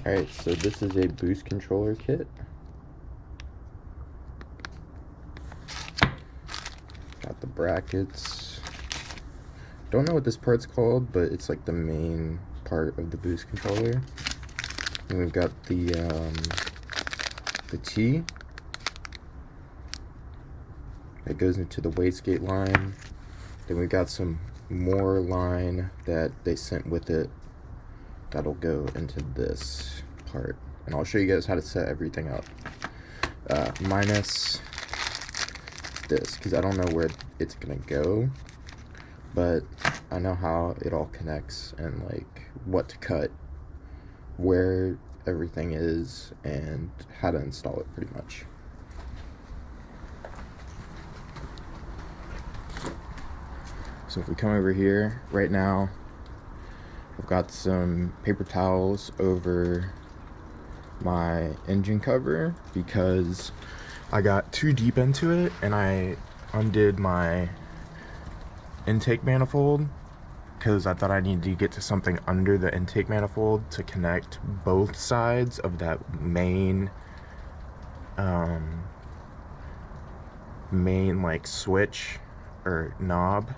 Alright, so this is a boost controller kit. Got the brackets. Don't know what this part's called, but it's like the main part of the boost controller. And we've got the T that goes into the wastegate line. Then we've got some more line that they sent with it that'll go into this part. And I'll show you guys how to set everything up. Minus this, because I don't know where it's gonna go, but I know how it all connects and like what to cut, where everything is, and how to install it pretty much. So if we come over here, right now I've got some paper towels over my engine cover because I got too deep into it and I undid my intake manifold because I thought I needed to get to something under the intake manifold to connect both sides of that main like switch or knob.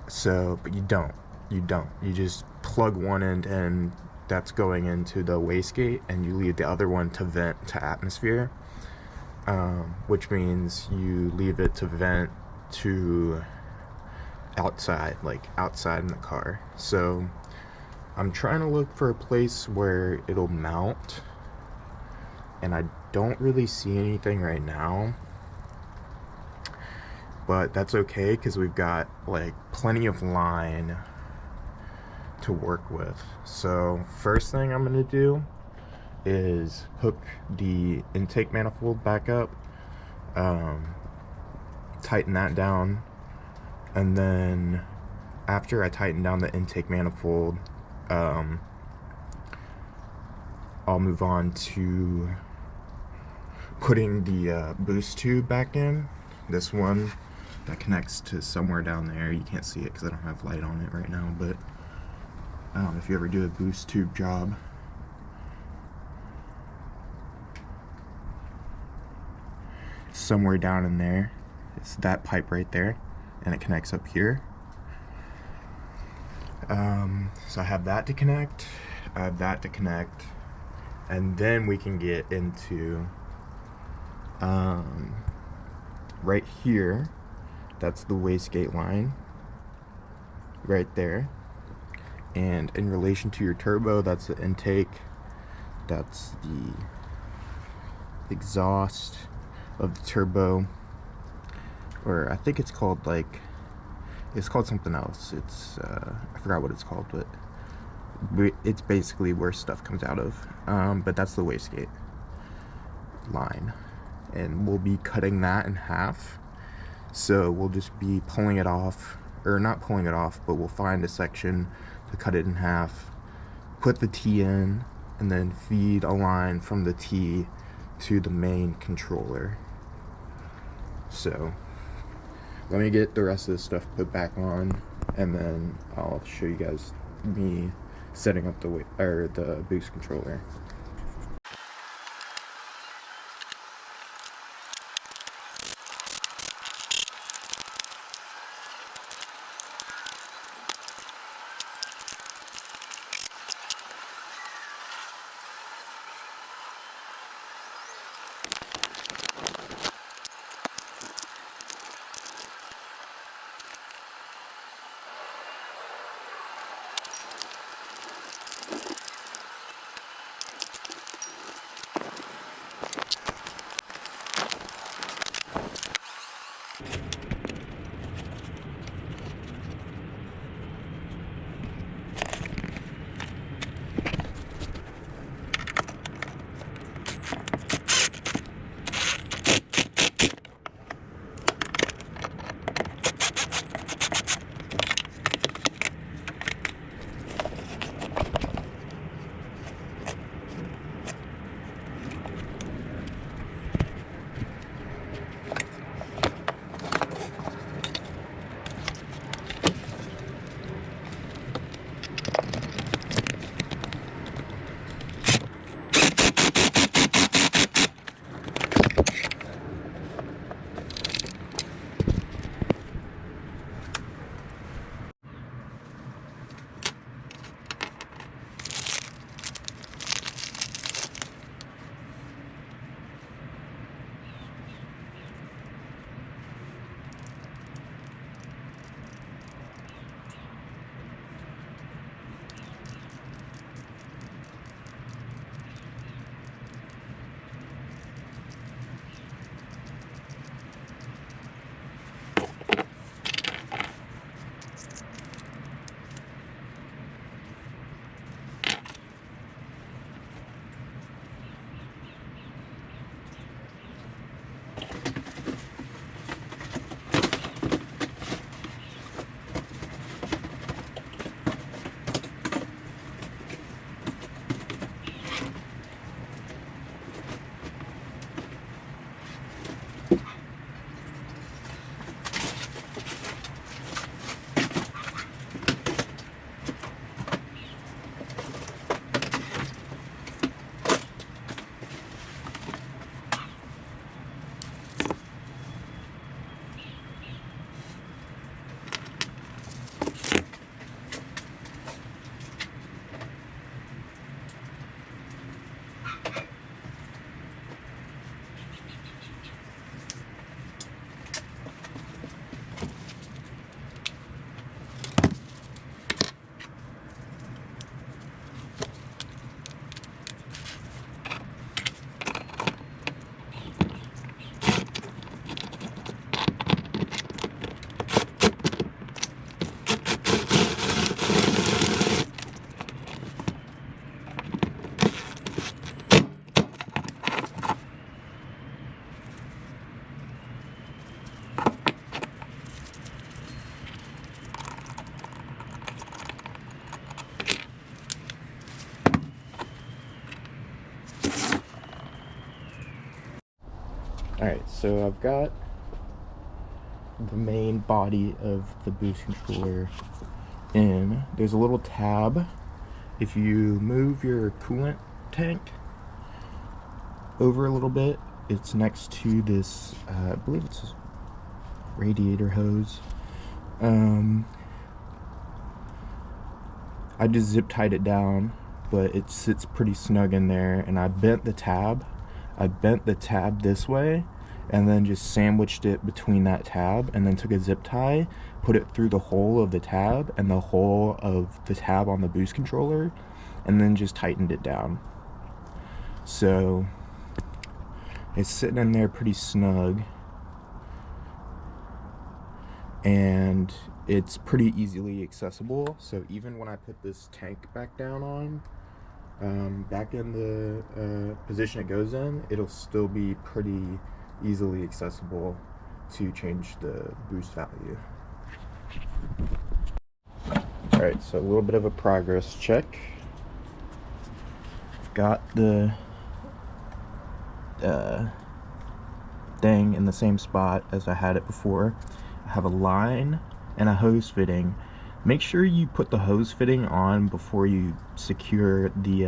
So, but you don't. You just plug one end and that's going into the wastegate, and you leave the other one to vent to atmosphere, which means you leave it to vent to outside, like outside in the car. So I'm trying to look for a place where it'll mount, and I don't really see anything right now. But that's okay because we've got like plenty of line to work with. So first thing I'm gonna do is hook the intake manifold back up, tighten that down, and then after I tighten down the intake manifold, I'll move on to putting the boost tube back in. This one that connects to somewhere down there. You can't see it because I don't have light on it right now, but if you ever do a boost tube job, it's somewhere down in there. It's that pipe right there, and it connects up here. So I have that to connect, I have that to connect, and then we can get into right here. That's the wastegate line right there, and in relation to your turbo, that's the intake, that's the exhaust of the turbo, or I think it's called something else. It's I forgot what it's called, but it's basically where stuff comes out of. But that's the wastegate line, and we'll be cutting that in half. So we'll just be pulling it off, or not pulling it off, but we'll find a section to cut it in half, put the T in, and then feed a line from the T to the main controller. So let me get the rest of this stuff put back on, and then I'll show you guys me setting up the boost controller. Alright, so I've got the main body of the boost controller in. There's a little tab. If you move your coolant tank over a little bit, it's next to this, I believe it's a radiator hose. I just zip tied it down, but it sits pretty snug in there, and I bent the tab. I bent the tab this way, and then just sandwiched it between that tab, and then took a zip tie, put it through the hole of the tab and the hole of the tab on the boost controller, and then just tightened it down. So it's sitting in there pretty snug, and it's pretty easily accessible. So even when I put this tank back down on, back in the position it goes in, it'll still be pretty easily accessible to change the boost value. Alright, so a little bit of a progress check. I've got the thing in the same spot as I had it before. I have a line and a hose fitting. Make sure you put the hose fitting on before you secure the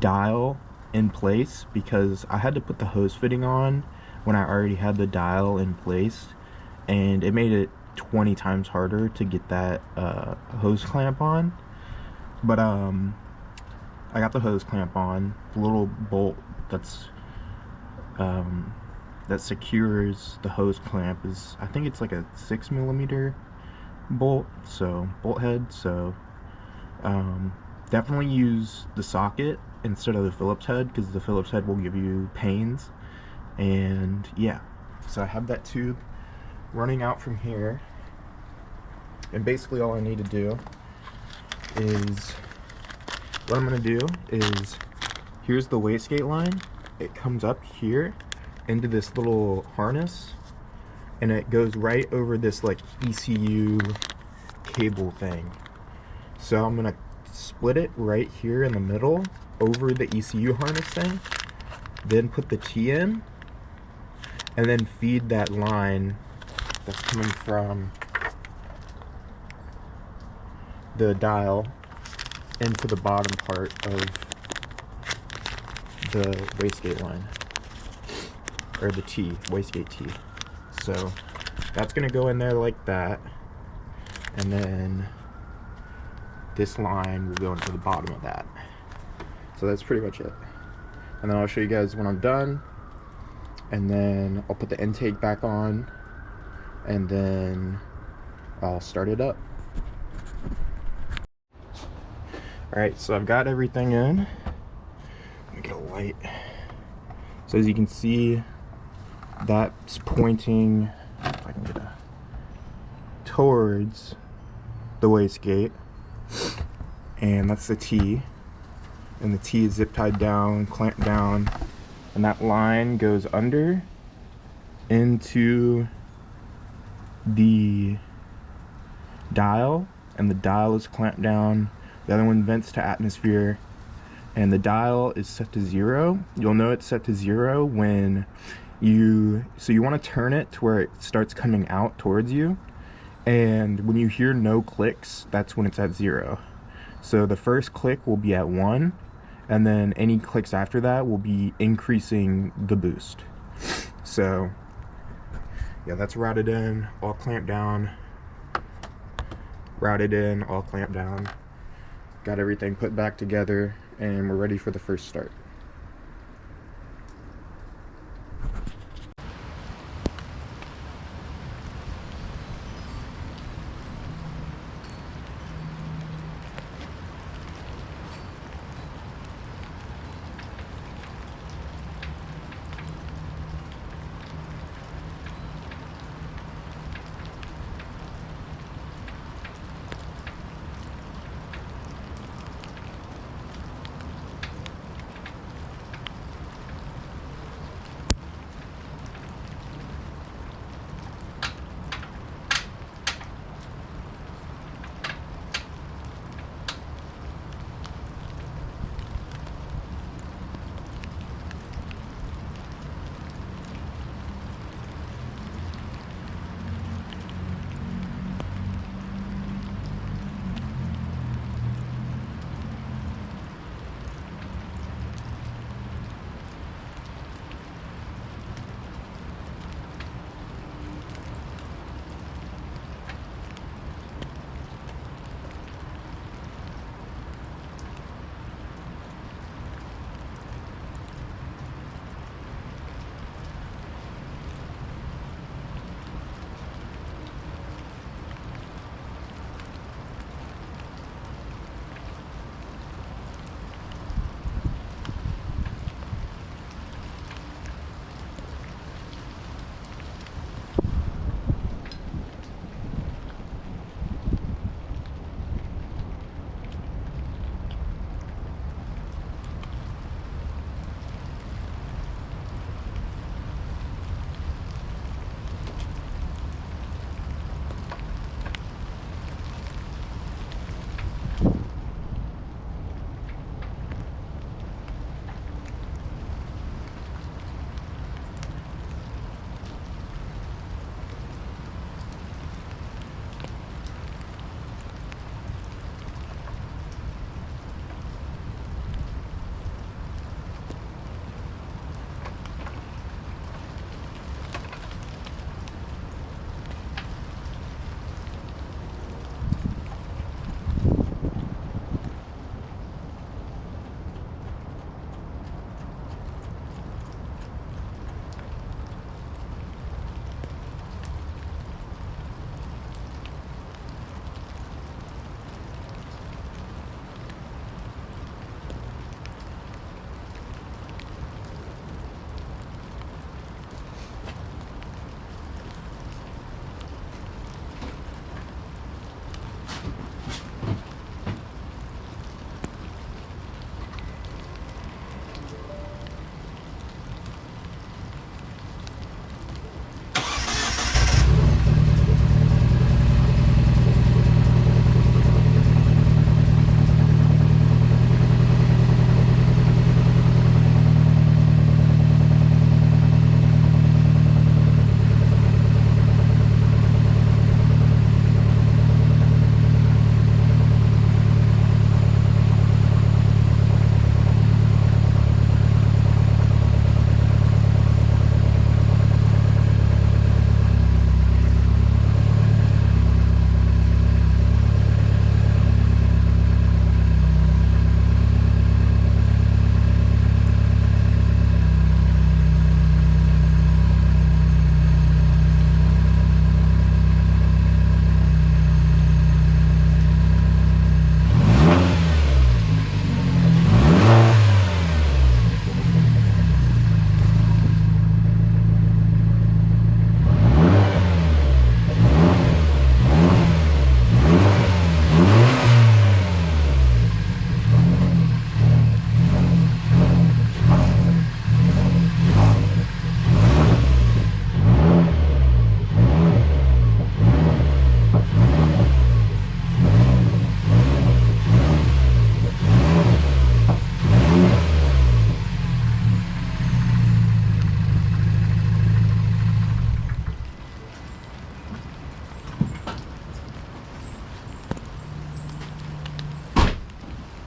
dial in place, because I had to put the hose fitting on when I already had the dial in place, and it made it 20 times harder to get that hose clamp on. But I got the hose clamp on. The little bolt that's that secures the hose clamp is, I think it's like a 6mm bolt, so bolt head. So definitely use the socket instead of the Phillips head, because the Phillips head will give you pains. And yeah, so I have that tube running out from here, and basically all I need to do is, what I'm going to do is, here's the wastegate line. It comes up here into this little harness, and it goes right over this like ECU cable thing. So I'm going to split it right here in the middle over the ECU harness thing, then put the T in, and then feed that line that's coming from the dial into the bottom part of the wastegate line, or the T, wastegate T. So that's gonna go in there like that, and then this line will go into the bottom of that. So that's pretty much it. And then I'll show you guys when I'm done, and then I'll put the intake back on, and then I'll start it up. Alright, so I've got everything in. Let me get a light. So as you can see, that's pointing, if I can get a, towards the wastegate, and that's the T, and the T is zip tied down, clamped down, and that line goes under into the dial, and the dial is clamped down. The other one vents to atmosphere, and the dial is set to 0. You'll know it's set to 0 when you want to turn it to where it starts coming out towards you, and when you hear no clicks, that's when it's at 0. So the first click will be at 1, and then any clicks after that will be increasing the boost. So yeah, that's routed in, all clamped down, routed in, all clamped down. Got everything put back together, and we're ready for the first start.